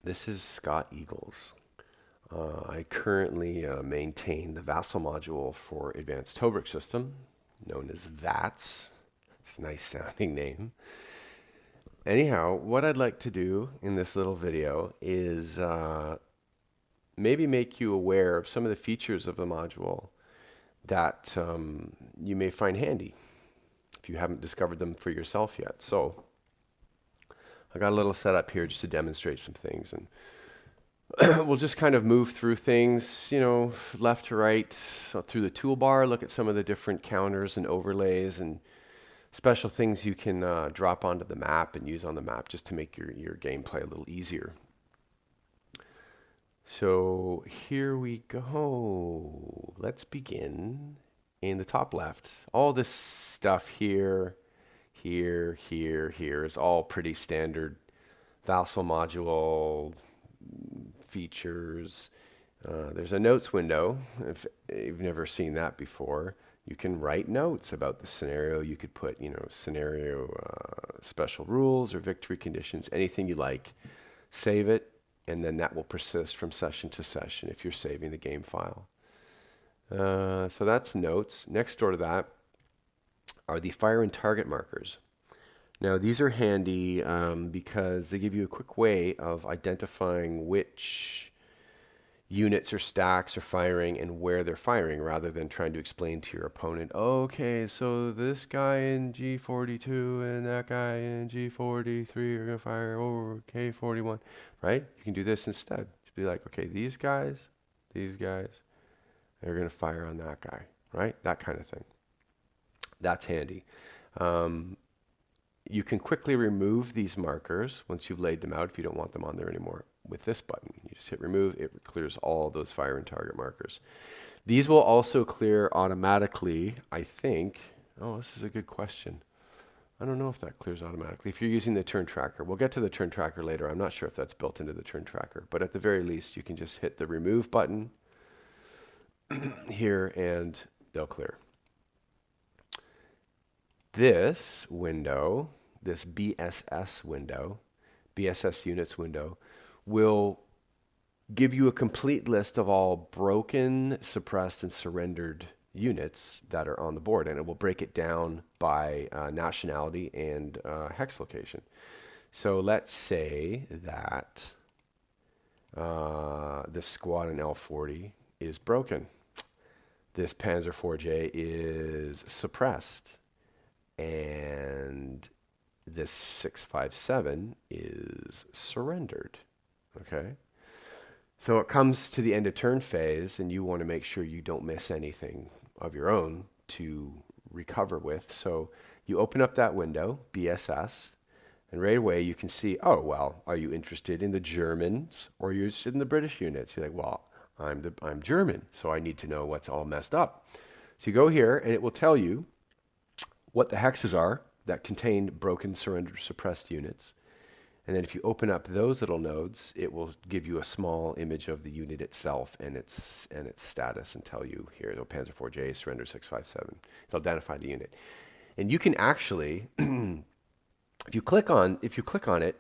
This is Scott Eagles. I currently maintain the Vassal module for Advanced Tobruk System, known as VATS. It's a nice sounding name. Anyhow, what I'd like to do in this little video is maybe make you aware of some of the features of the module that you may find handy if you haven't discovered them for yourself yet. So I got a little setup here just to demonstrate some things, and we'll just kind of move through things, left to right, so through the toolbar, look at some of the different counters and overlays and special things you can drop onto the map and use on the map just to make your gameplay a little easier. So here we go. Let's begin in the top left. All this stuff here is all pretty standard Vassal module features. There's a notes window. If you've never seen that before, you can write notes about the scenario. You could put, scenario special rules or victory conditions, anything you like. Save it, and then that will persist from session to session if you're saving the game file. So that's notes. Next door to that are the fire and target markers. Now these are handy because they give you a quick way of identifying which units or stacks are firing and where they're firing, rather than trying to explain to your opponent, okay, so this guy in G42 and that guy in G43 are going to fire over K41, right? You can do this instead. Just be like, okay, these guys, they're going to fire on that guy, right? That kind of thing. That's handy. You can quickly remove these markers once you've laid them out if you don't want them on there anymore with this button. You just hit remove, it clears all those fire and target markers. These will also clear automatically, I think. Oh, this is a good question. I don't know if that clears automatically. If you're using the turn tracker, we'll get to the turn tracker later. I'm not sure if that's built into the turn tracker, but at the very least, you can just hit the remove button here and they'll clear. This window, this BSS window, BSS units window, will give you a complete list of all broken, suppressed, and surrendered units that are on the board, and it will break it down by nationality and hex location. So let's say that this squad in L40 is broken. This Panzer 4J is suppressed. And this 657 is surrendered. Okay? So it comes to the end of turn phase, and you want to make sure you don't miss anything of your own to recover with. So you open up that window, BSS, and right away you can see, oh, well, are you interested in the Germans or are you interested in the British units? You're like, well, I'm German, so I need to know what's all messed up. So you go here, and it will tell you what the hexes are that contain broken, surrendered, suppressed units. And then if you open up those little nodes, it will give you a small image of the unit itself and its status and tell you, here, the Panzer 4J, surrender 657. It'll identify the unit. And you can actually, if you click on it,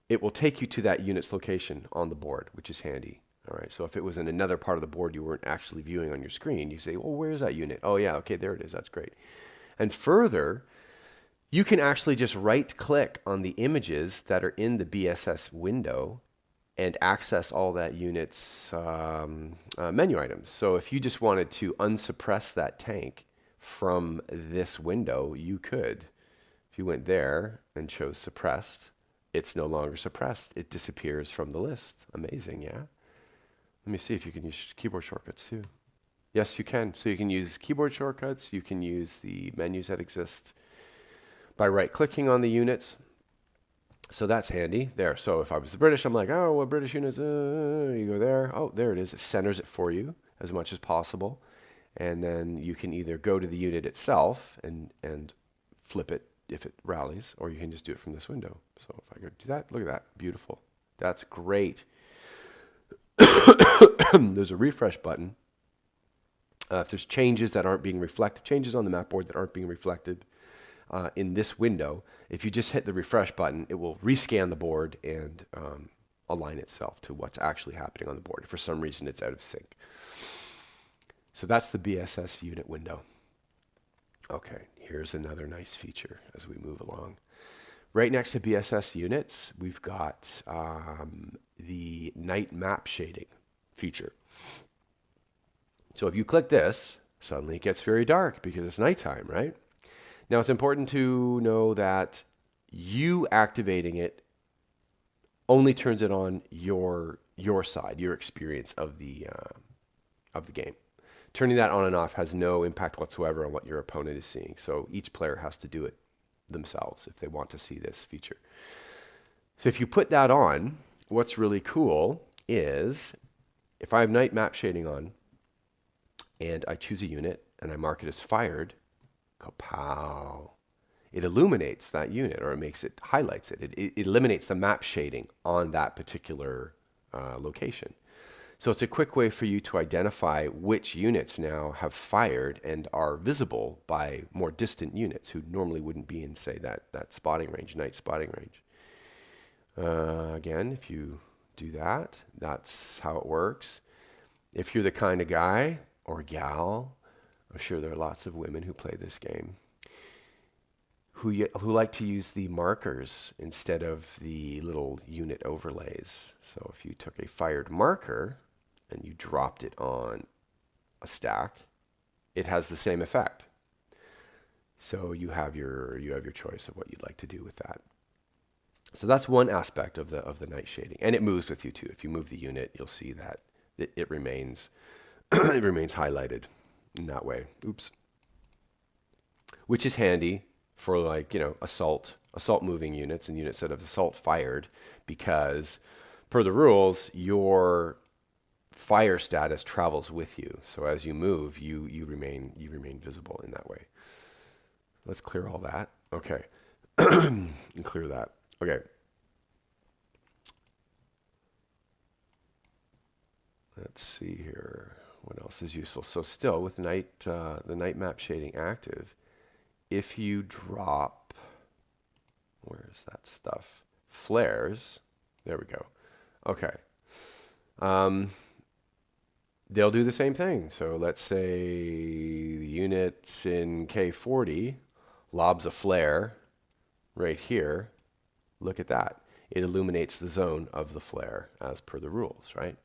it will take you to that unit's location on the board, which is handy. All right, so if it was in another part of the board you weren't actually viewing on your screen, you say, well, where's that unit? Oh yeah, okay, there it is, that's great. And further, you can actually just right-click on the images that are in the BSS window and access all that unit's menu items. So if you just wanted to unsuppress that tank from this window, you could. If you went there and chose suppressed, it's no longer suppressed. It disappears from the list. Amazing, yeah? Let me see if you can use keyboard shortcuts too. Yes, you can. So you can use keyboard shortcuts. You can use the menus that exist by right-clicking on the units. So that's handy there. So if I was the British, I'm like, oh, what British units? You go there. Oh, there it is. It centers it for you as much as possible. And then you can either go to the unit itself and flip it if it rallies, or you can just do it from this window. So if I go do that, look at that. Beautiful. That's great. There's a refresh button. If there's changes that aren't being reflected, changes on the map board that aren't being reflected in this window, if you just hit the refresh button, it will rescan the board and align itself to what's actually happening on the board. If for some reason it's out of sync. So that's the BSS unit window. Okay, here's another nice feature as we move along. Right next to BSS units, we've got the night map shading feature. So if you click this, suddenly it gets very dark because it's nighttime, right? Now it's important to know that you activating it only turns it on your side, your experience of the game. Turning that on and off has no impact whatsoever on what your opponent is seeing. So each player has to do it themselves if they want to see this feature. So if you put that on, what's really cool is if I have night map shading on and I choose a unit and I mark it as fired, kapow, it illuminates that unit, or highlights it. It eliminates the map shading on that particular location. So it's a quick way for you to identify which units now have fired and are visible by more distant units who normally wouldn't be in, say, that spotting range, night spotting range. Again, if you do that, that's how it works. If you're the kind of guy or gal, I'm sure there are lots of women who play this game, who like to use the markers instead of the little unit overlays. So if you took a fired marker and you dropped it on a stack, it has the same effect. So you have your choice of what you'd like to do with that. So that's one aspect of the night shading, and it moves with you too. If you move the unit, you'll see that it remains it remains highlighted in that way. Oops. Which is handy for, like, assault moving units and units that have assault fired, because per the rules, your fire status travels with you. So as you move, you remain visible in that way. Let's clear all that. Okay. And clear that. Okay. Let's see here. What else is useful? So still with the night map shading active, if you drop, where's that stuff? Flares. There we go. Okay. They'll do the same thing. So let's say the unit's in K40 lobs a flare right here. Look at that. It illuminates the zone of the flare as per the rules, right?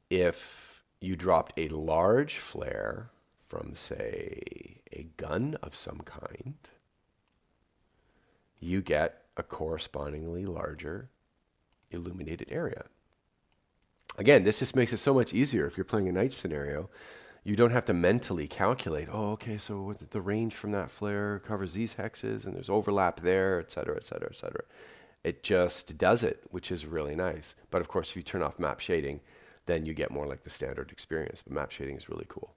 If you dropped a large flare from, say, a gun of some kind, you get a correspondingly larger illuminated area. Again, this just makes it so much easier if you're playing a night scenario. You don't have to mentally calculate, oh, okay, so the range from that flare covers these hexes and there's overlap there, et cetera, et cetera, et cetera. It just does it, which is really nice. But of course, if you turn off map shading, then you get more like the standard experience. But map shading is really cool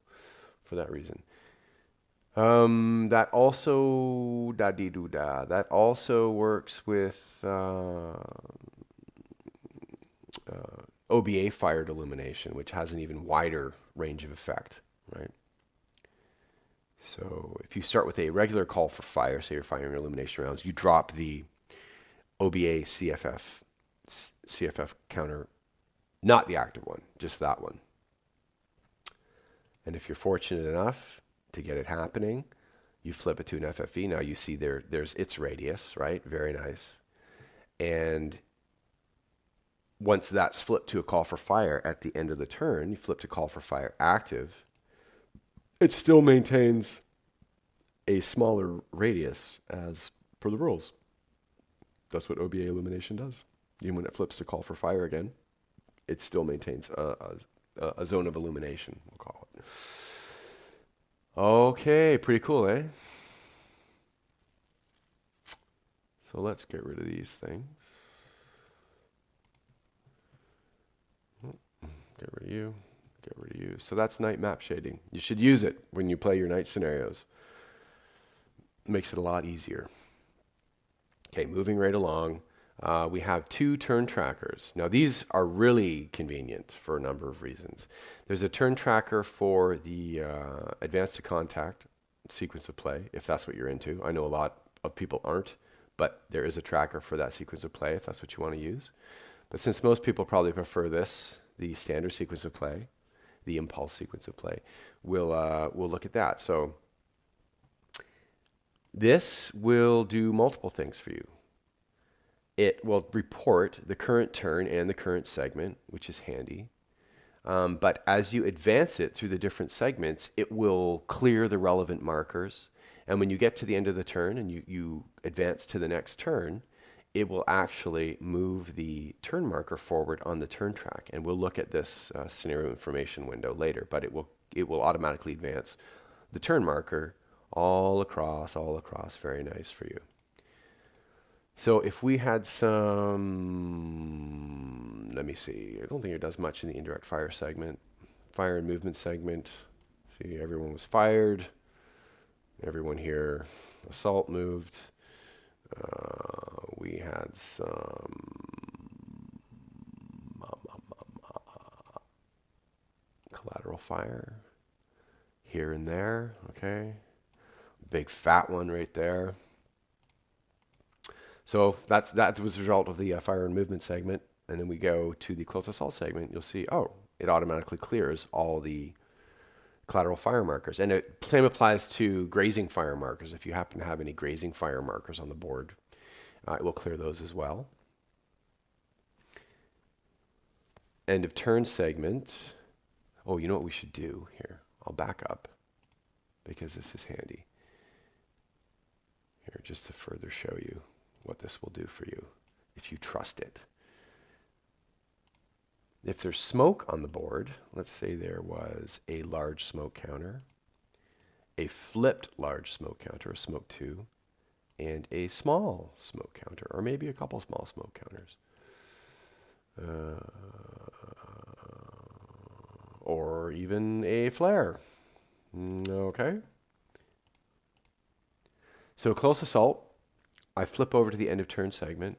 for that reason. That also works with OBA fired illumination, which has an even wider range of effect, right? So if you start with a regular call for fire, say you're firing illumination rounds, you drop the OBA CFF counter, not the active one, just that one. And if you're fortunate enough to get it happening, you flip it to an FFE. Now you see there's its radius, right? Very nice. And once that's flipped to a call for fire at the end of the turn, you flip to call for fire active, it still maintains a smaller radius as per the rules. That's what OBA illumination does. Even when it flips to call for fire again, it still maintains a zone of illumination, we'll call it. Okay, pretty cool, eh? So let's get rid of these things. Get rid of you. Get rid of you. So that's night map shading. You should use it when you play your night scenarios. Makes it a lot easier. Okay, moving right along. We have 2 turn trackers. Now these are really convenient for a number of reasons. There's a turn tracker for the advance to contact sequence of play, if that's what you're into. I know a lot of people aren't, but there is a tracker for that sequence of play if that's what you want to use. But since most people probably prefer this, the standard sequence of play, the impulse sequence of play, we'll look at that. So this will do multiple things for you. It will report the current turn and the current segment, which is handy. But as you advance it through the different segments, it will clear the relevant markers. And when you get to the end of the turn and you advance to the next turn, it will actually move the turn marker forward on the turn track. And we'll look at this scenario information window later, but it will automatically advance the turn marker all across, very nice for you. So if we had some, let me see, I don't think it does much in the indirect fire segment. Fire and movement segment, see, everyone was fired. Everyone here, assault moved. We had some collateral fire here and there, okay? Big fat one right there. So that was the result of the fire and movement segment. And then we go to the close assault segment. You'll see, oh, it automatically clears all the collateral fire markers. And the same applies to grazing fire markers. If you happen to have any grazing fire markers on the board, it will clear those as well. End of turn segment. Oh, you know what we should do here? I'll back up because this is handy. Here, just to further show you what this will do for you if you trust it. If there's smoke on the board, let's say there was a large smoke counter, a flipped large smoke counter, a smoke 2, and a small smoke counter, or maybe a couple small smoke counters. Or even a flare. Okay. So close assault, I flip over to the end of turn segment.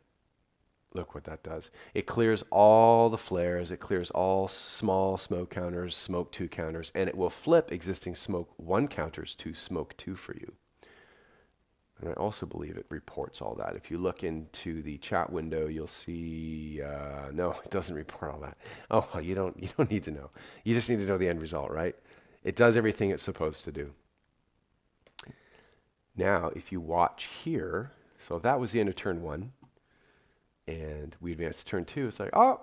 Look what that does. It clears all the flares. It clears all small smoke counters, smoke 2 counters, and it will flip existing smoke 1 counters to smoke 2 for you. And I also believe it reports all that. If you look into the chat window, you'll see, no, it doesn't report all that. Oh, you don't need to know. You just need to know the end result, right? It does everything it's supposed to do. Now, if you watch here, so if that was the end of turn 1, and we advance to turn 2, it's like, oh,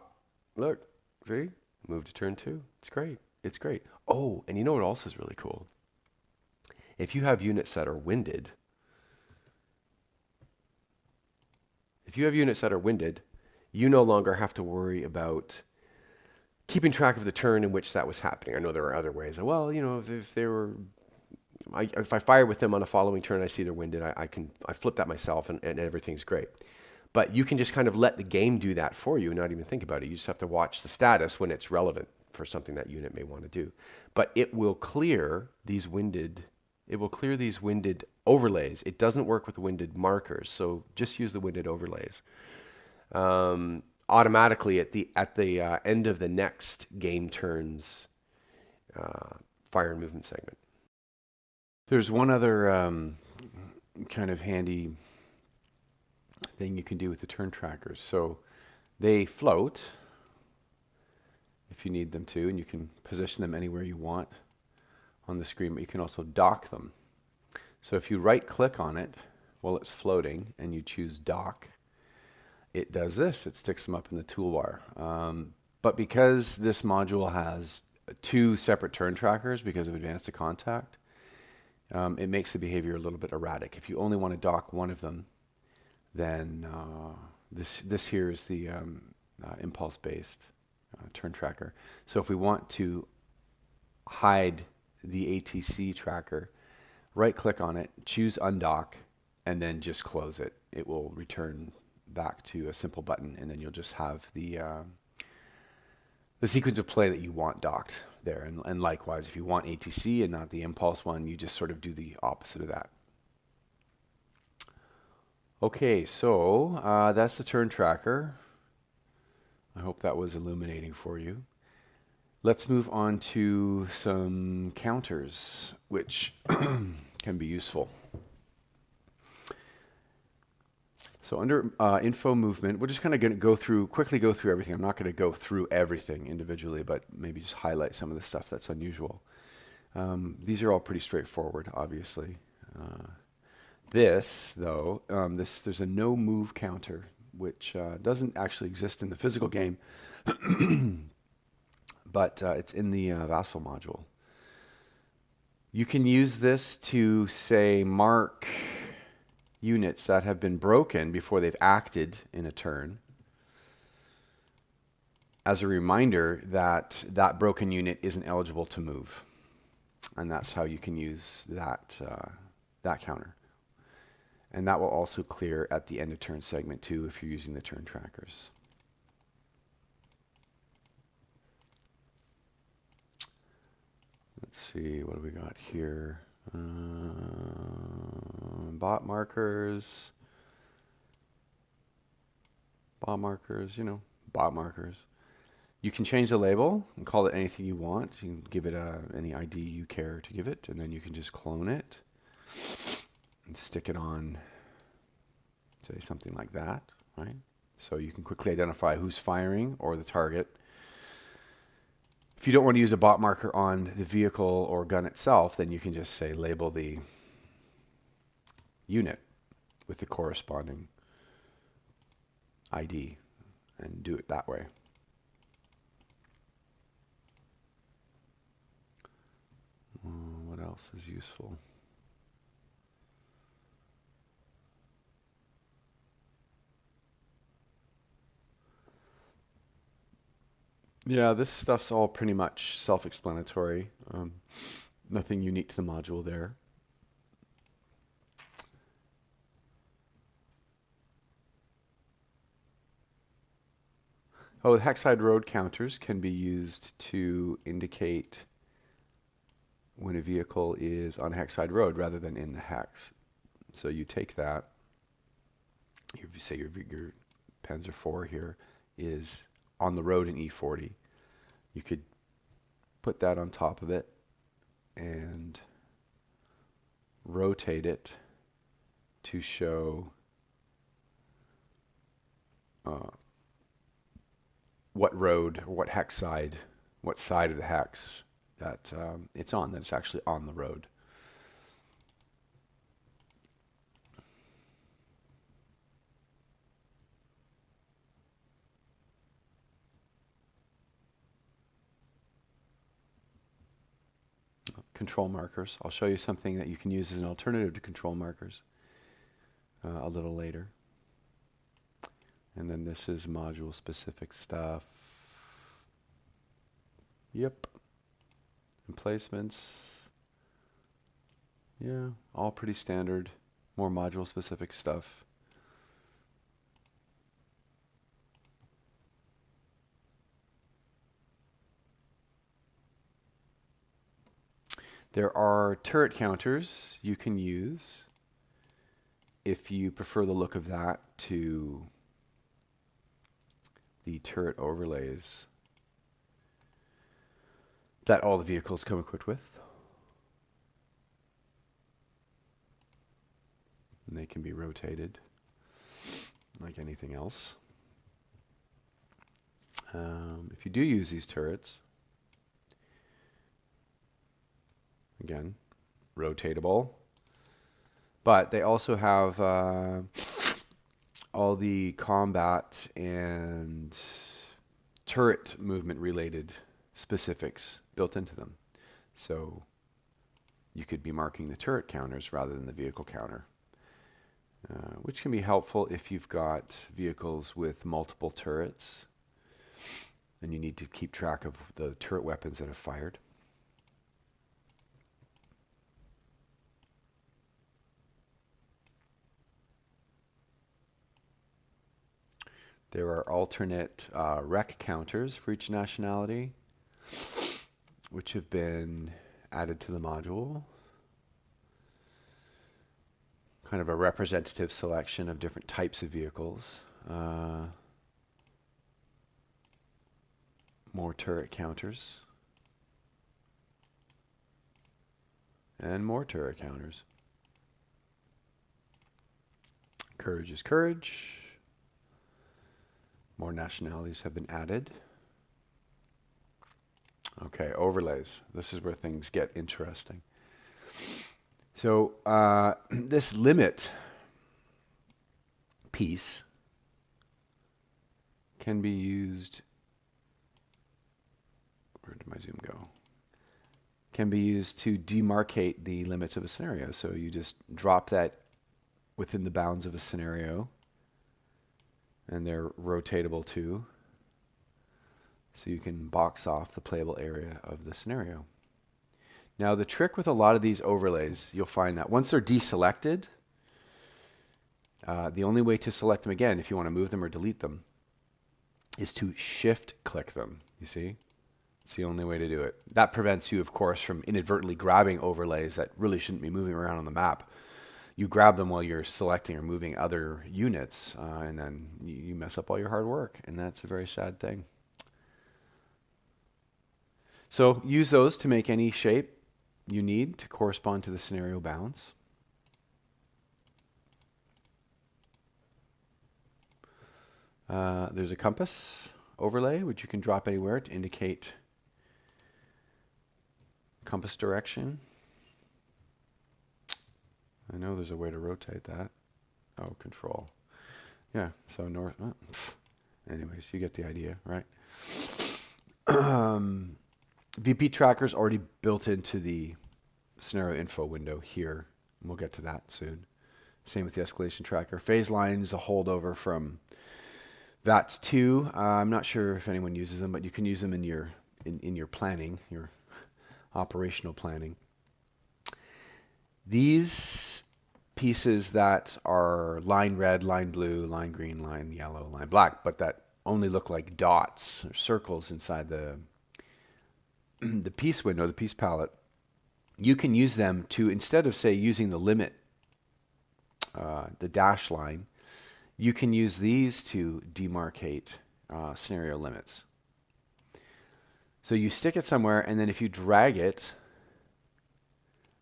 look, see? Move to turn 2. It's great. It's great. Oh, and you know what else is really cool? If you have units that are winded, you no longer have to worry about keeping track of the turn in which that was happening. I know there are other ways. Well, you know, if they were, if I fire with them on a following turn, I see they're winded, I flip that myself and everything's great. But you can just kind of let the game do that for you and not even think about it. You just have to watch the status when it's relevant for something that unit may want to do. But it will clear these winded overlays. It doesn't work with winded markers, so just use the winded overlays. Automatically at the end of the next game turn's fire and movement segment. There's one other kind of handy thing you can do with the turn trackers. So they float if you need them to, and you can position them anywhere you want on the screen, but you can also dock them. So if you right click on it while it's floating and you choose dock, it does this. It sticks them up in the toolbar. But because this module has 2 separate turn trackers because of advanced to contact, it makes the behavior a little bit erratic. If you only want to dock one of them, then this here is the impulse-based turn tracker. So if we want to hide the ATC tracker, right-click on it, choose undock, and then just close it. It will return back to a simple button, and then you'll just have the sequence of play that you want docked there. And likewise, if you want ATC and not the impulse one, you just sort of do the opposite of that. Okay, so that's the turn tracker. I hope that was illuminating for you. Let's move on to some counters, which can be useful. So under info movement, we're just kind of going to quickly go through everything. I'm not going to go through everything individually, but maybe just highlight some of the stuff that's unusual. These are all pretty straightforward, obviously. This, though, there's a no move counter, which doesn't actually exist in the physical game, but it's in the vassal module. You can use this to, say, mark units that have been broken before they've acted in a turn, as a reminder that that broken unit isn't eligible to move. And that's how you can use that, that counter. And that will also clear at the end of turn segment too if you're using the turn trackers. Let's see, what do we got here? Bot markers. Bot markers, you know, bot markers. You can change the label and call it anything you want. You can give it any ID you care to give it, and then you can just clone it and stick it on, say, something like that, right? So you can quickly identify who's firing or the target. If you don't want to use a bot marker on the vehicle or gun itself, then you can just say label the unit with the corresponding ID and do it that way. What else is useful? Yeah, this stuff's all pretty much self-explanatory. Nothing unique to the module there. Oh, the hexside road counters can be used to indicate when a vehicle is on a hexside road rather than in the hex. So you take that, you say your Panzer IV here is on the road in E40. You could put that on top of it and rotate it to show what road, or what hex side, what side of the hex that it's on, that it's actually on the road. Control markers. I'll show you something that you can use as an alternative to control markers a little later. And then this is module specific stuff. Yep. Emplacements. Yeah, all pretty standard, more module specific stuff. There are turret counters you can use if you prefer the look of that to the turret overlays that all the vehicles come equipped with. And they can be rotated like anything else. If you do use these turrets, again, rotatable, but they also have all the combat and turret movement related specifics built into them. So you could be marking the turret counters rather than the vehicle counter, which can be helpful if you've got vehicles with multiple turrets and you need to keep track of the turret weapons that have fired. There are alternate rec counters for each nationality, which have been added to the module. Kind of a representative selection of different types of vehicles. More turret counters. And more turret counters. Courage is courage. More nationalities have been added. Okay, overlays. This is where things get interesting. So this limit piece can be used, where did my zoom go? Can be used to demarcate the limits of a scenario. So you just drop that within the bounds of a scenario, and they're rotatable too. So you can box off the playable area of the scenario. Now the trick with a lot of these overlays, you'll find that once they're deselected, the only way to select them again, if you want to move them or delete them, is to shift click them, you see? It's the only way to do it. That prevents you, of course, from inadvertently grabbing overlays that really shouldn't be moving around on the map. You grab them while you're selecting or moving other units, and then you mess up all your hard work, and that's a very sad thing. So use those to make any shape you need to correspond to the scenario bounds. There's a compass overlay, which you can drop anywhere to indicate compass direction. I know there's a way to rotate that. Oh, control. Yeah, so north. Anyways, you get the idea, right? VP tracker is already built into the scenario info window here. We'll get to that soon. Same with the escalation tracker. Phase line is a holdover from VATS 2. I'm not sure if anyone uses them, but you can use them in your planning, your operational planning. These pieces that are line red, line blue, line green, line yellow, line black, but that only look like dots or circles inside the piece window, the piece palette, you can use them to, instead of, say, using the limit, the dash line, you can use these to demarcate scenario limits. So you stick it somewhere, and then if you drag it,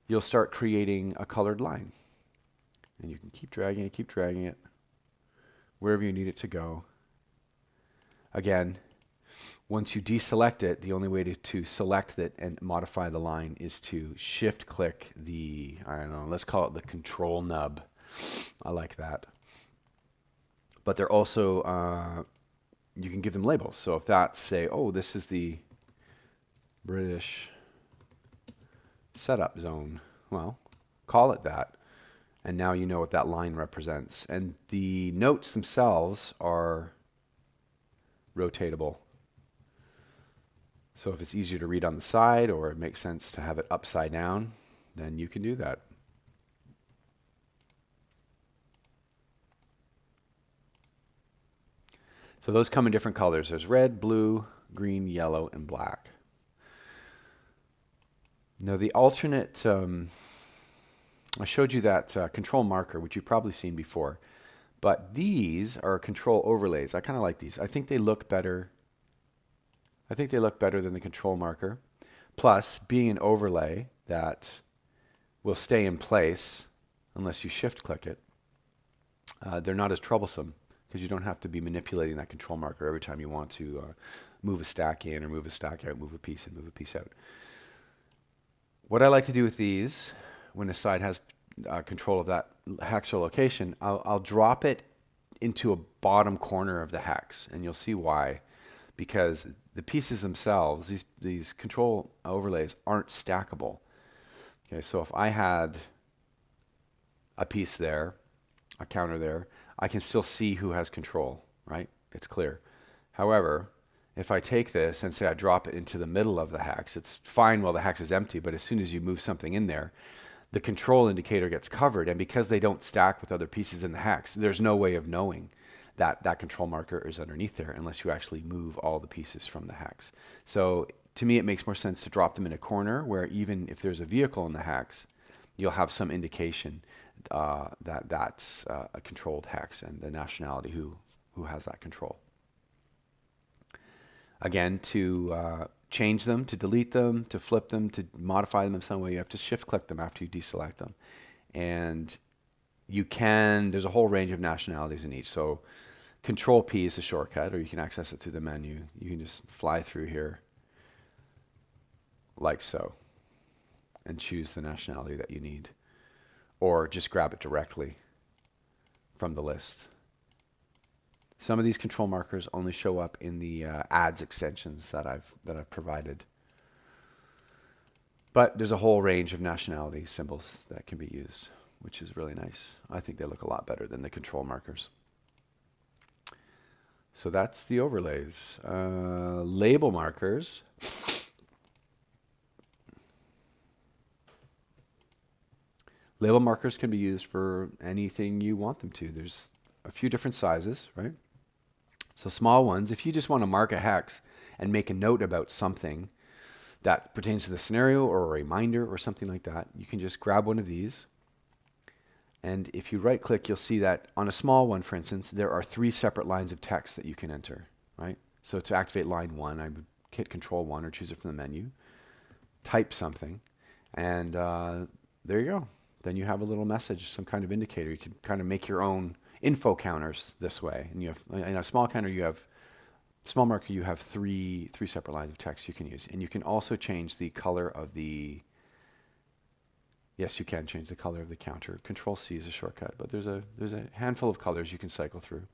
you'll start creating a colored line. And you can keep dragging it, wherever you need it to go. Again, once you deselect it, the only way to select it and modify the line is to shift click the, I don't know, let's call it the control nub. I like that. But they're also, you can give them labels. So if that's, say, oh, this is the British setup zone, well, call it that. And now you know what that line represents. And the notes themselves are rotatable. So if it's easier to read on the side, or it makes sense to have it upside down, then you can do that. So those come in different colors. There's red, blue, green, yellow, and black. Now the alternate, I showed you that control marker, which you've probably seen before. But these are control overlays. I kind of like these. I think they look better. I think they look better than the control marker. Plus, being an overlay that will stay in place unless you shift click it, they're not as troublesome because you don't have to be manipulating that control marker every time you want to move a stack in or move a stack out, move a piece in, move a piece out. What I like to do with these, when a side has control of that hex or location, I'll drop it into a bottom corner of the hex, and you'll see why. Because the pieces themselves, these control overlays aren't stackable. Okay, so if I had a piece there, a counter there, I can still see who has control, right? It's clear. However, if I take this and say I drop it into the middle of the hex, it's fine while the hex is empty, but as soon as you move something in there, the control indicator gets covered, and because they don't stack with other pieces in the hex, there's no way of knowing that that control marker is underneath there unless you actually move all the pieces from the hex. So to me, it makes more sense to drop them in a corner where even if there's a vehicle in the hex, you'll have some indication that that's a controlled hex and the nationality who has that control. Again, to change them, to delete them, to flip them, to modify them in some way, you have to shift click them after you deselect them. And there's a whole range of nationalities in each. So Control P is a shortcut, or you can access it through the menu. You can just fly through here like so and choose the nationality that you need, or just grab it directly from the list. Some of these control markers only show up in the ads extensions that I've provided. But there's a whole range of nationality symbols that can be used, which is really nice. I think they look a lot better than the control markers. So that's the overlays. Label markers. Label markers can be used for anything you want them to. There's a few different sizes, right? So small ones, if you just want to mark a hex and make a note about something that pertains to the scenario or a reminder or something like that, you can just grab one of these. And if you right click, you'll see that on a small one, for instance, there are 3 separate lines of text that you can enter, right? So to activate line 1, I would hit Control 1 or choose it from the menu, type something, and there you go. Then you have a little message, some kind of indicator. You can kind of make your own info counters this way. And you have, in a small counter, small marker, you have three separate lines of text you can use. And you can also change the color of the, yes, you can change the color of the counter. Control C is a shortcut, but there's a handful of colors you can cycle through.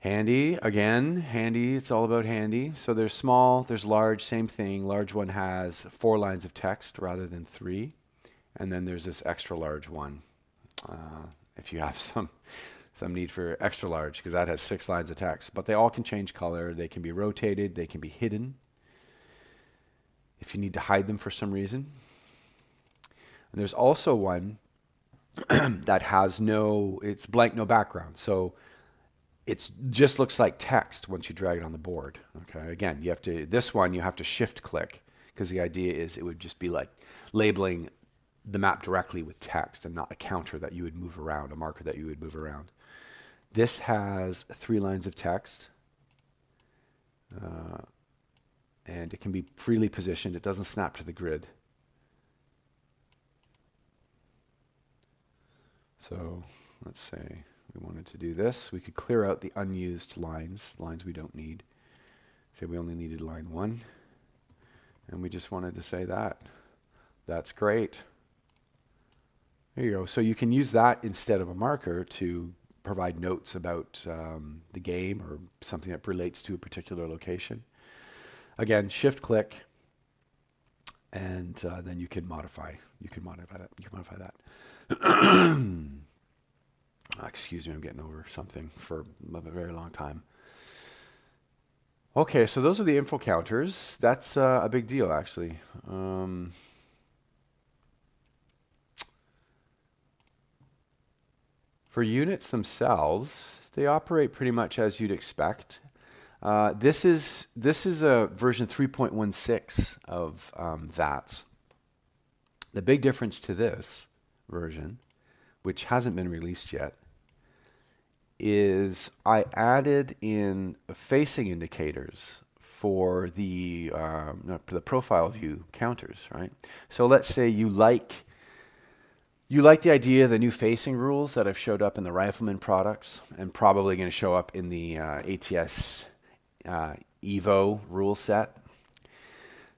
Handy, again, handy, it's all about handy. So there's small, there's large, same thing. Large one has 4 lines of text rather than 3. And then there's this extra large one. If you have some need for extra large, because that has 6 lines of text. But they all can change color. They can be rotated. They can be hidden if you need to hide them for some reason. And there's also one that has it's blank, no background. So it just looks like text once you drag it on the board. Okay. Again, this one you have to shift click, because the idea is it would just be like labeling the map directly with text and not a counter that you would move around, a marker that you would move around. This has 3 lines of text, and it can be freely positioned. It doesn't snap to the grid. So let's say we wanted to do this. We could clear out the unused lines we don't need. Say we only needed line 1, and we just wanted to say that. That's great. There you go. So you can use that instead of a marker to provide notes about the game or something that relates to a particular location. Again, shift click, and then you can modify. You can modify that. Excuse me, I'm getting over something for a very long time. Okay, so those are the info counters. That's a big deal, actually. For units themselves, they operate pretty much as you'd expect. This is a version 3.16 of VATS. The big difference to this version, which hasn't been released yet, is I added in facing indicators for the profile view counters, right? So let's say you like the idea of the new facing rules that have showed up in the Rifleman products and probably going to show up in the ATS Evo rule set.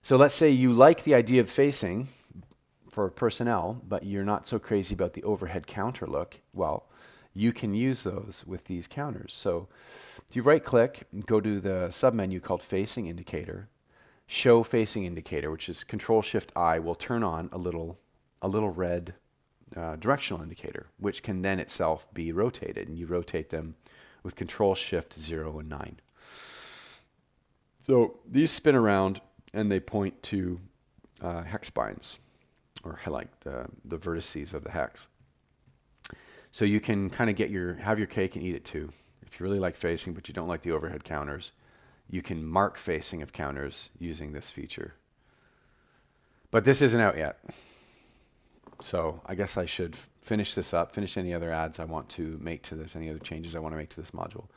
So let's say you like the idea of facing for personnel, but you're not so crazy about the overhead counter look. Well, you can use those with these counters. So if you right click and go to the submenu called Facing Indicator, Show Facing Indicator, which is Control-Shift-I, will turn on a little red directional indicator, which can then itself be rotated, and you rotate them with Control-Shift-0 and 9. So these spin around and they point to hex spines, or like the vertices of the hex. So you can kind of have your cake and eat it too. If you really like facing but you don't like the overhead counters, you can mark facing of counters using this feature. But this isn't out yet. So I guess I should finish this up, finish any other adds I want to make to this, any other changes I want to make to this module,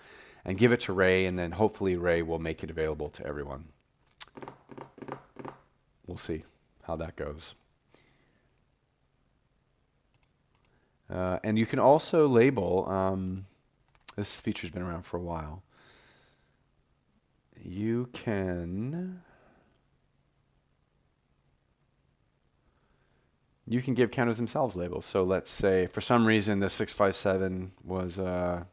and give it to Ray, and then hopefully Ray will make it available to everyone. We'll see how that goes. And you can also label, this feature's been around for a while. You can give counters themselves labels. So let's say for some reason the 657 was a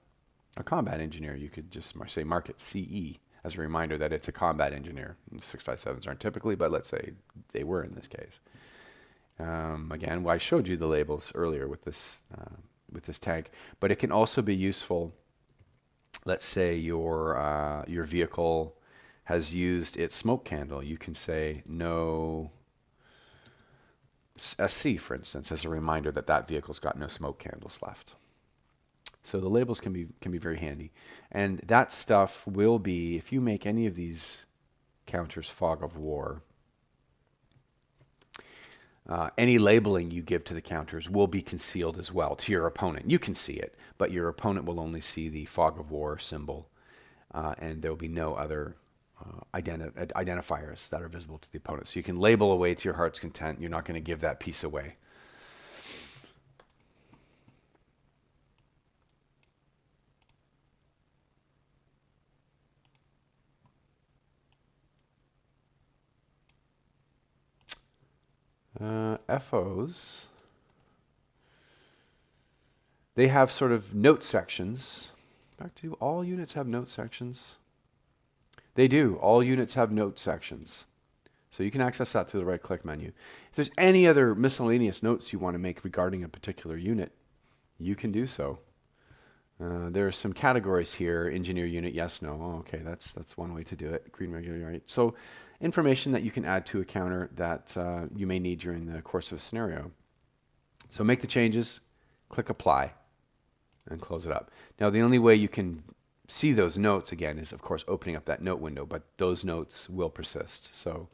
combat engineer. You could just say mark it CE as a reminder that it's a combat engineer. 657s aren't typically, but let's say they were in this case. Again, I showed you the labels earlier with this tag, but it can also be useful. Let's say your vehicle has used its smoke candle. You can say no SC, for instance, as a reminder that that vehicle's got no smoke candles left. So the labels can be very handy, and that stuff will be, if you make any of these counters fog of war, any labeling you give to the counters will be concealed as well to your opponent. You can see it, but your opponent will only see the fog of war symbol, and there will be no other identifiers that are visible to the opponent. So you can label away to your heart's content. You're not going to give that piece away. FOs, they have sort of note sections. In fact, do all units have note sections? They do. All units have note sections. So you can access that through the right-click menu. If there's any other miscellaneous notes you want to make regarding a particular unit, you can do so. There are some categories here. Engineer unit, yes, no. Oh, okay, that's one way to do it. Green, regular, right. So information that you can add to a counter that you may need during the course of a scenario. So make the changes, click apply, and close it up. Now the only way you can see those notes again is, of course, opening up that note window, but those notes will persist. So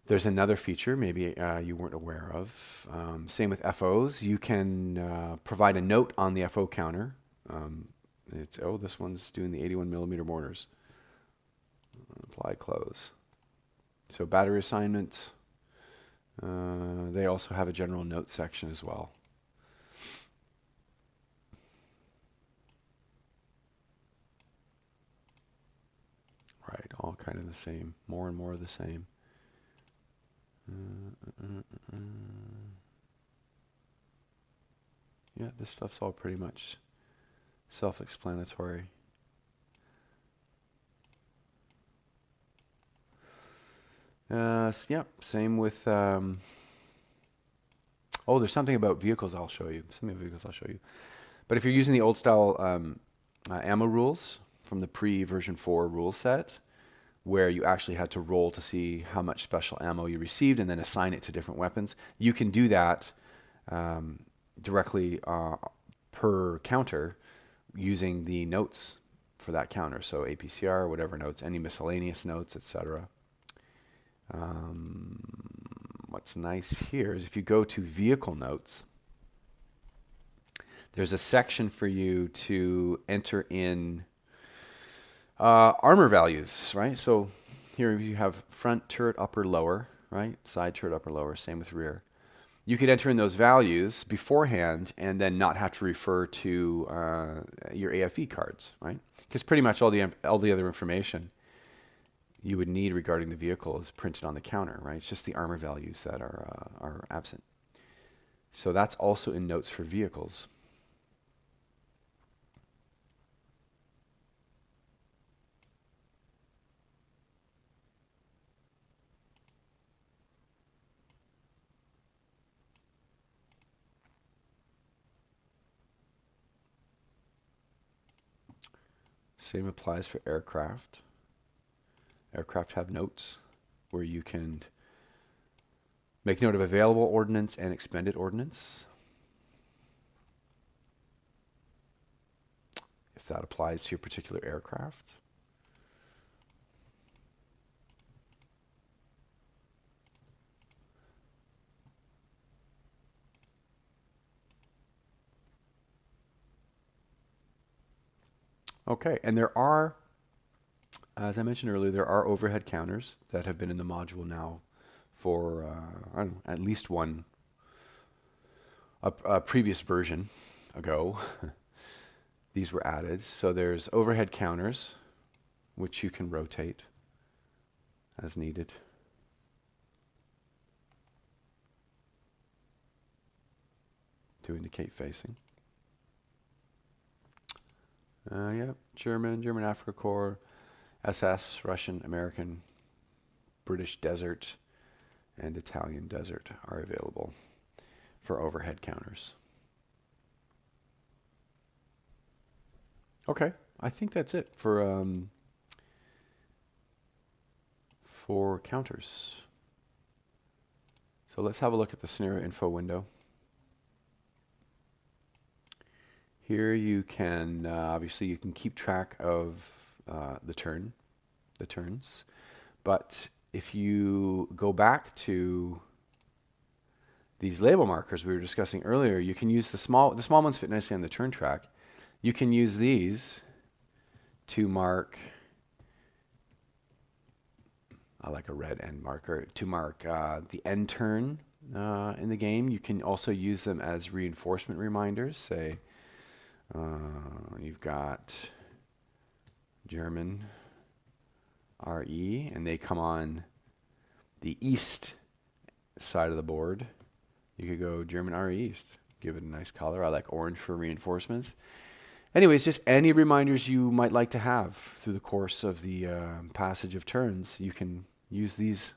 there's another feature maybe you weren't aware of. Same with FOs. You can provide a note on the FO counter. This one's doing the 81 millimeter mortars. Apply, close. So battery assignment. They also have a general note section as well. Right, all kind of the same. More and more of the same. Yeah, this stuff's all pretty much self-explanatory. Yep, same with... there's something about vehicles I'll show you. But if you're using the old style ammo rules from the pre-version 4 rule set, where you actually had to roll to see how much special ammo you received and then assign it to different weapons, you can do that directly per counter using the notes for that counter. So APCR, whatever notes, any miscellaneous notes, etc. What's nice here is if you go to vehicle notes, there's a section for you to enter in armor values, right? So here you have front turret, upper, lower, right? Side turret, upper, lower, same with rear. You could enter in those values beforehand and then not have to refer to your AFE cards, right? Because pretty much all the other information you would need regarding the vehicle is printed on the counter, right? It's just the armor values that are absent. So that's also in notes for vehicles. Same applies for aircraft. Aircraft have notes where you can make note of available ordnance and expended ordnance, if that applies to your particular aircraft. Okay, and there are, as I mentioned earlier, there are overhead counters that have been in the module now for, I don't know, at least one a previous version ago, these were added. So there's overhead counters, which you can rotate as needed. To indicate facing. German Africa Corps, SS, Russian, American, British Desert, and Italian Desert are available for overhead counters. Okay, I think that's it for counters. So let's have a look at the scenario info window. Here you can, obviously you can keep track of the turns, but if you go back to these label markers we were discussing earlier, you can use the small ones fit nicely on the turn track. You can use these to mark, I like a red end marker, to mark the end turn in the game. You can also use them as reinforcement reminders. Say, you've got German RE, and they come on the east side of the board. You could go German RE East, give it a nice color. I like orange for reinforcements. Anyways, just any reminders you might like to have through the course of the passage of turns, you can use these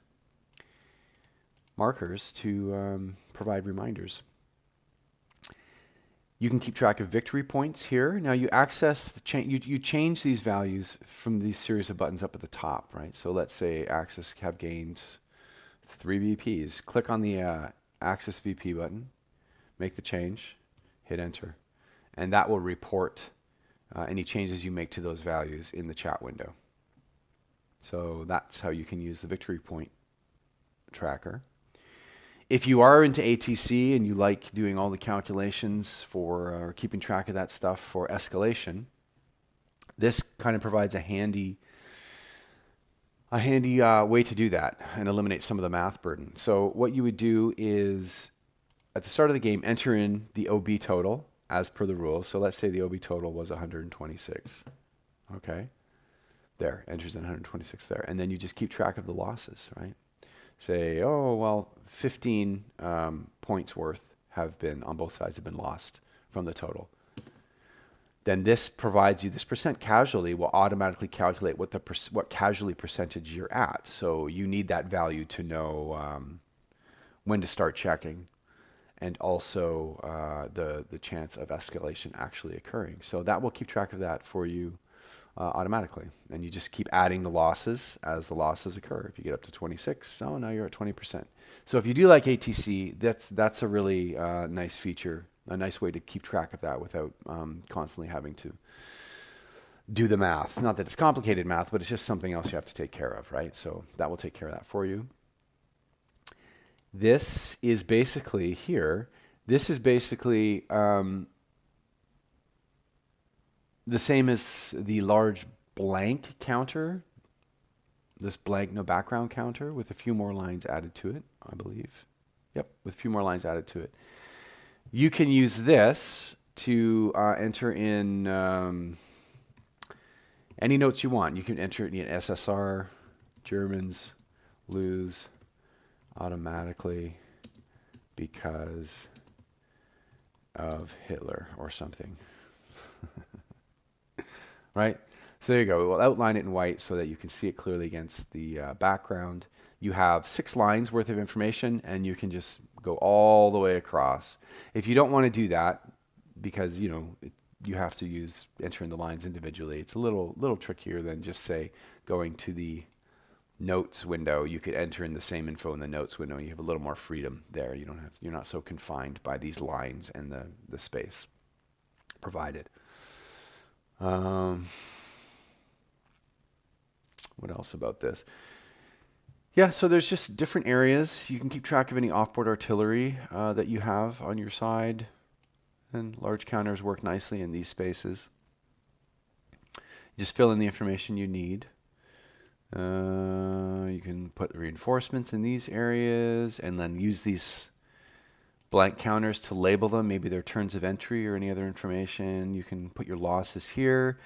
markers to provide reminders. You can keep track of victory points here. Now you access the you change these values from these series of buttons up at the top, right? So let's say Axis have gained 3 VPs. Click on the Axis VP button, make the change, hit enter, and that will report any changes you make to those values in the chat window. So that's how you can use the victory point tracker. If you are into ATC and you like doing all the calculations for keeping track of that stuff for escalation, this kind of provides a handy way to do that and eliminate some of the math burden. So what you would do is at the start of the game, enter in the OB total as per the rules. So let's say the OB total was 126. Okay, there, enters in 126 there. And then you just keep track of the losses, right? Say, oh, well, 15 points worth have been, on both sides, have been lost from the total. Then this provides you, this percent casualty will automatically calculate what casualty percentage you're at. So you need that value to know when to start checking, and also the chance of escalation actually occurring. So that will keep track of that for you automatically. And you just keep adding the losses as the losses occur. If you get up to 26, oh, now you're at 20%. So if you do like ATC, that's a really nice feature, a nice way to keep track of that without constantly having to do the math. Not that it's complicated math, but it's just something else you have to take care of, right? So that will take care of that for you. This is basically here, this is basically the same as the large blank counter, this blank no background counter with a few more lines added to it, I believe. Yep, with a few more lines added to it. You can use this to enter in any notes you want. You can enter it in SSR, Germans lose automatically because of Hitler or something. Right? So there you go. We'll outline it in white so that you can see it clearly against the background. You have 6 lines worth of information, and you can just go all the way across. If you don't want to do that, because you have to enter in the lines individually, it's a little trickier than just say going to the notes window. You could enter in the same info in the notes window. You have a little more freedom there. You're not so confined by these lines and the space provided. What else about this? Yeah, so there's just different areas. You can keep track of any offboard artillery that you have on your side, and large counters work nicely in these spaces. Just fill in the information you need. You can put reinforcements in these areas and then use these Blank counters to label them, maybe their turns of entry or any other information. You can put your losses here.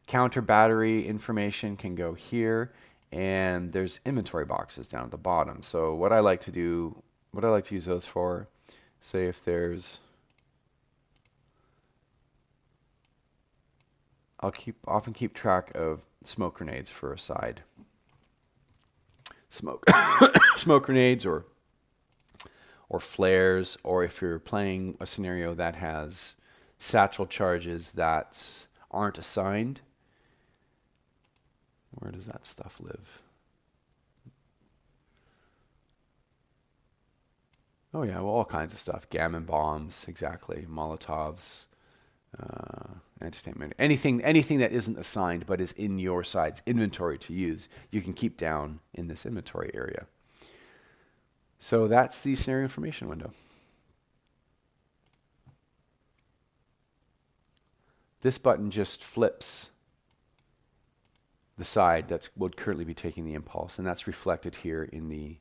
Counter battery information can go here. And there's inventory boxes down at the bottom. So what I like to use those for, say if there's, I'll often keep track of smoke grenades for a side. Smoke grenades or flares, or if you're playing a scenario that has satchel charges that aren't assigned. Where does that stuff live? Oh yeah, well, all kinds of stuff. Gammon bombs, exactly. Molotovs, anti-statement. Anything that isn't assigned but is in your side's inventory to use, you can keep down in this inventory area. So that's the scenario information window. This button just flips the side that would currently be taking the impulse, and that's reflected here in the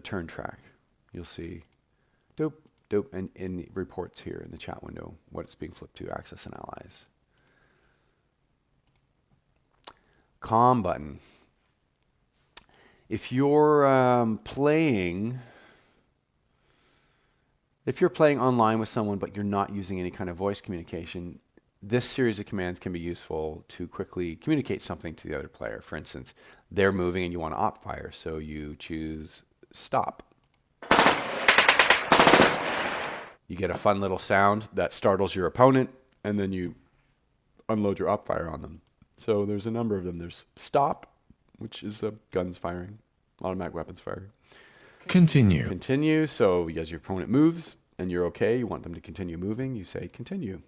turn track. You'll see dope, and it reports here in the chat window what it's being flipped to, access and allies. COM button. If you're playing online with someone but you're not using any kind of voice communication, this series of commands can be useful to quickly communicate something to the other player. For instance, they're moving and you want to op fire, so you choose stop. You get a fun little sound that startles your opponent, and then you unload your op fire on them. So there's a number of them. There's stop, which is the guns firing, automatic weapons firing. Continue. So as your opponent moves and you're okay, you want them to continue moving, you say continue.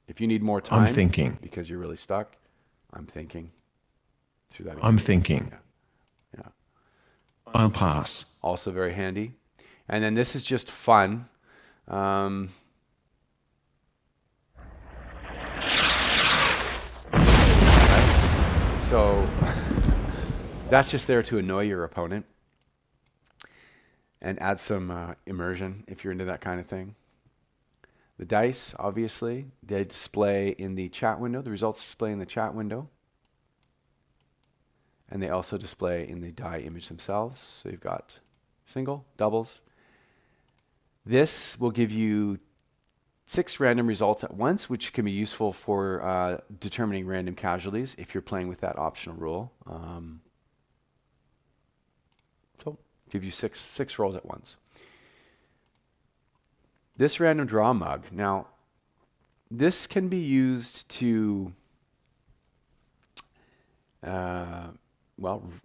If you need more time, I'm thinking. Because you're really stuck, I'm thinking. Through that. I'm thinking. Yeah. I'll pass. Also very handy. And then this is just fun. Okay. So that's just there to annoy your opponent and add some immersion if you're into that kind of thing. The dice, obviously, they display in the chat window. The results display in the chat window. And they also display in the die image themselves. So you've got single, doubles. This will give you 6 random results at once, which can be useful for determining random casualties if you're playing with that optional rule. So give you six rolls at once. This random draw mug. Now, this can be used to,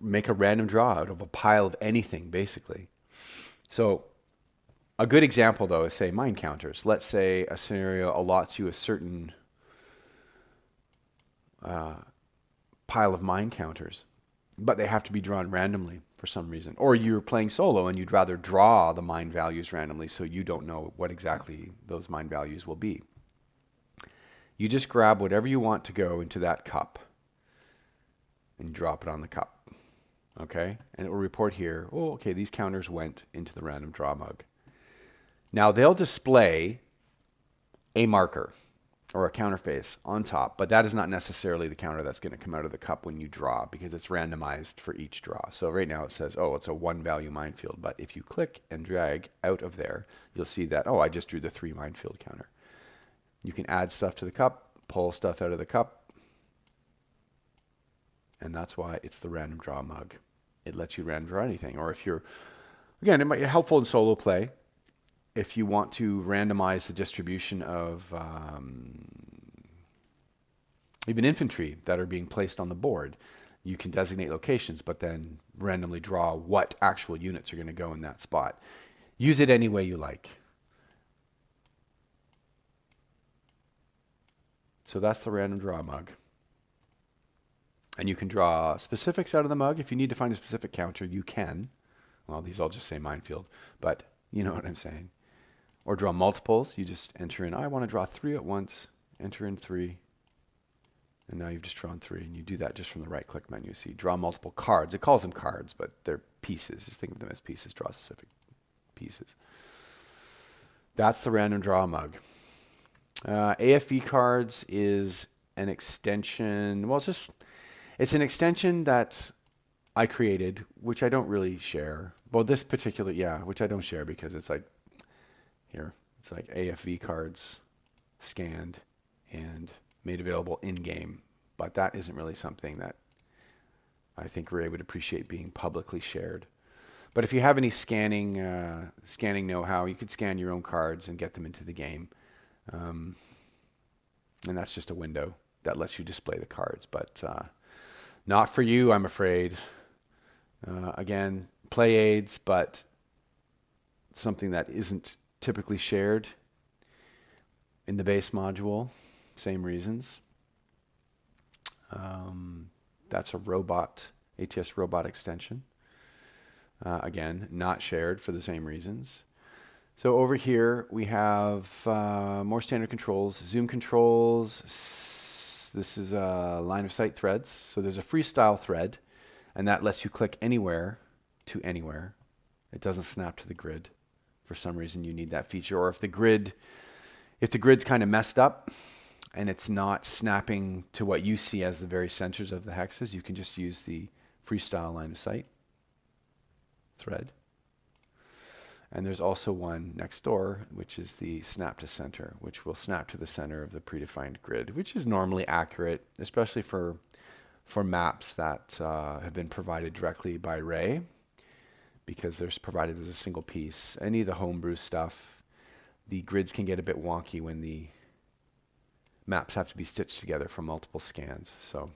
make a random draw out of a pile of anything, basically. So, a good example, though, is, say, mine counters. Let's say a scenario allots you a certain pile of mine counters, but they have to be drawn randomly for some reason. Or you're playing solo and you'd rather draw the mine values randomly so you don't know what exactly those mine values will be. You just grab whatever you want to go into that cup and drop it on the cup. Okay? And it will report here, oh, okay, these counters went into the random draw mug. Now they'll display a marker or a counter face on top, but that is not necessarily the counter that's going to come out of the cup when you draw because it's randomized for each draw. So right now it says, oh, it's a 1 value minefield, but if you click and drag out of there, you'll see that, oh, I just drew the 3 minefield counter. You can add stuff to the cup, pull stuff out of the cup, and that's why it's the random draw mug. It lets you random draw anything. Or if you're, again, it might be helpful in solo play. If you want to randomize the distribution of even infantry that are being placed on the board, you can designate locations, but then randomly draw what actual units are going to go in that spot. Use it any way you like. So that's the random draw mug. And you can draw specifics out of the mug. If you need to find a specific counter, you can. Well, these all just say minefield, but you know what I'm saying. Or draw multiples. You just enter in, I want to draw 3 at once. Enter in 3. And now you've just drawn 3. And you do that just from the right-click menu. So you draw multiple cards. It calls them cards, but they're pieces. Just think of them as pieces. Draw a specific pieces. That's the random draw mug. AFV cards is an extension. Well, it's an extension that I created, which I don't really share. Well, this particular, which I don't share because it's like, here, it's like AFV cards scanned and made available in-game. But that isn't really something that I think Ray would appreciate being publicly shared. But if you have any scanning know-how, you could scan your own cards and get them into the game. And that's just a window that lets you display the cards. But not for you, I'm afraid. Again, play aids, but something that isn't typically shared in the base module. Same reasons. That's a ATS robot extension. Again, not shared for the same reasons. So over here we have more standard controls, zoom controls. This is line of sight threads. So there's a freestyle thread, and that lets you click anywhere to anywhere. It doesn't snap to the grid. For some reason you need that feature, or if the grid's kind of messed up and it's not snapping to what you see as the very centers of the hexes, you can just use the freestyle line of sight thread. And there's also one next door, which is the snap to center, which will snap to the center of the predefined grid, which is normally accurate, especially for maps that have been provided directly by Ray, because they're provided as a single piece. Any of the homebrew stuff, the grids can get a bit wonky when the maps have to be stitched together from multiple scans. So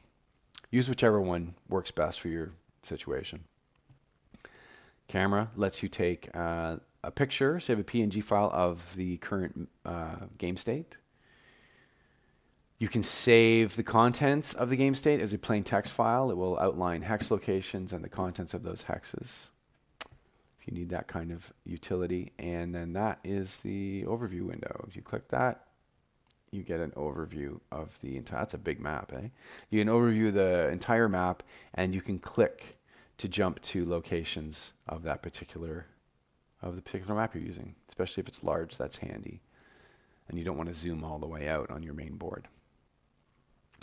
use whichever one works best for your situation. Camera lets you take a picture, save a PNG file of the current game state. You can save the contents of the game state as a plain text file. It will outline hex locations and the contents of those hexes, if you need that kind of utility. And then that is the overview window. If you click that, you get an overview of the entire, that's a big map, eh? You get an overview of the entire map, and you can click to jump to locations of the particular map you're using, especially if it's large. That's handy, and you don't want to zoom all the way out on your main board.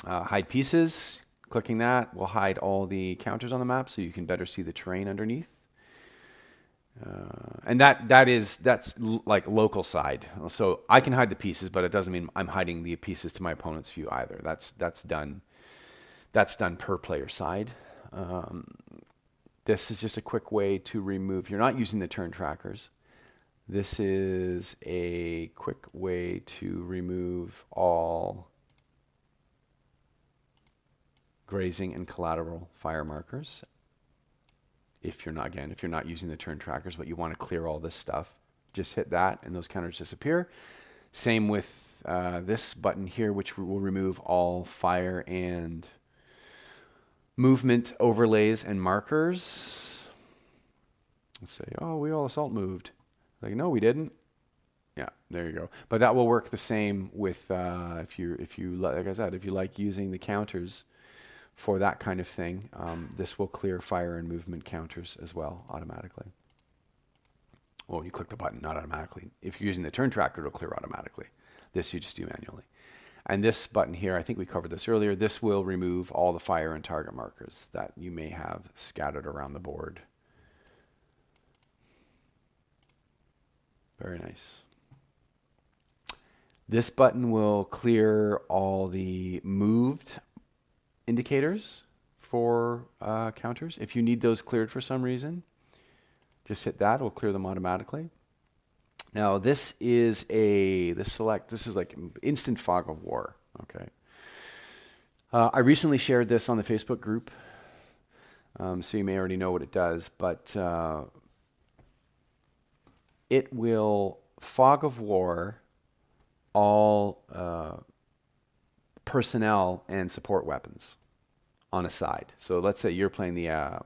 Hide pieces. Clicking that will hide all the counters on the map, so you can better see the terrain underneath. And that's like local side. So I can hide the pieces, but it doesn't mean I'm hiding the pieces to my opponent's view either. That's done per player side. This is just a quick way to remove. You're not using the turn trackers. This is a quick way to remove all grazing and collateral fire markers. If you're not using the turn trackers, but you want to clear all this stuff, just hit that and those counters disappear. Same with this button here, which will remove all fire and movement overlays and markers. Let's say, oh, we all assault moved. Like, no, we didn't. Yeah, there you go. But that will work the same with if you like I said, if you like using the counters for that kind of thing, this will clear fire and movement counters as well automatically. Well, you click the button, not automatically. If you're using the turn tracker, it'll clear automatically. This you just do manually. And this button here, I think we covered this earlier, this will remove all the fire and target markers that you may have scattered around the board. Very nice. This button will clear all the moved indicators for counters. If you need those cleared for some reason, just hit that, it'll clear them automatically. Now this is like instant fog of war, okay? I recently shared this on the Facebook group, so you may already know what it does, but it will fog of war all personnel and support weapons on a side. So let's say you're playing the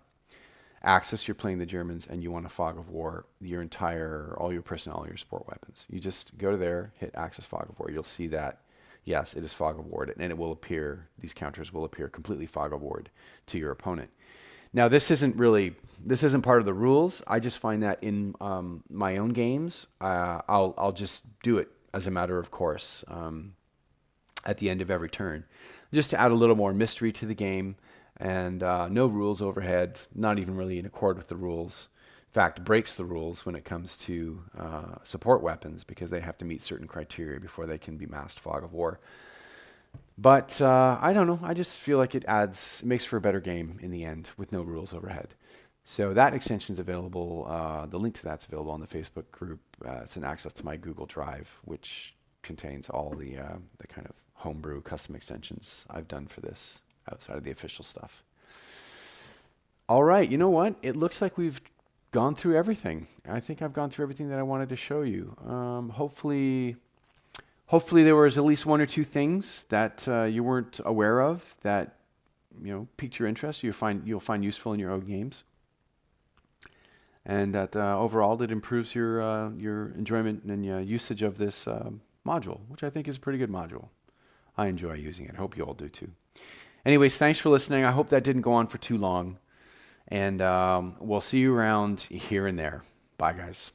Axis, you're playing the Germans, and you want a fog of war all your personnel, all your support weapons. You just go to there, hit Axis fog of war. You'll see that, yes, it is fog of war, and it will appear, these counters will appear completely fog of war to your opponent. Now, this isn't part of the rules. I just find that in my own games, I'll just do it as a matter of course at the end of every turn, just to add a little more mystery to the game. And no rules overhead, not even really in accord with the rules. In fact, breaks the rules when it comes to support weapons because they have to meet certain criteria before they can be masked Fog of War. But I don't know. I just feel like it makes for a better game in the end with no rules overhead. So that extension's available. The link to that's available on the Facebook group. It's an access to my Google Drive, which contains all the kind of homebrew custom extensions I've done for this outside of the official stuff. All right, you know what? It looks like we've gone through everything. I think I've gone through everything that I wanted to show you. Hopefully there was at least one or two things that you weren't aware of that piqued your interest. You'll find useful in your own games, and that overall it improves your enjoyment and usage of this module, which I think is a pretty good module. I enjoy using it. I hope you all do too. Anyways, thanks for listening. I hope that didn't go on for too long, and we'll see you around here and there. Bye, guys.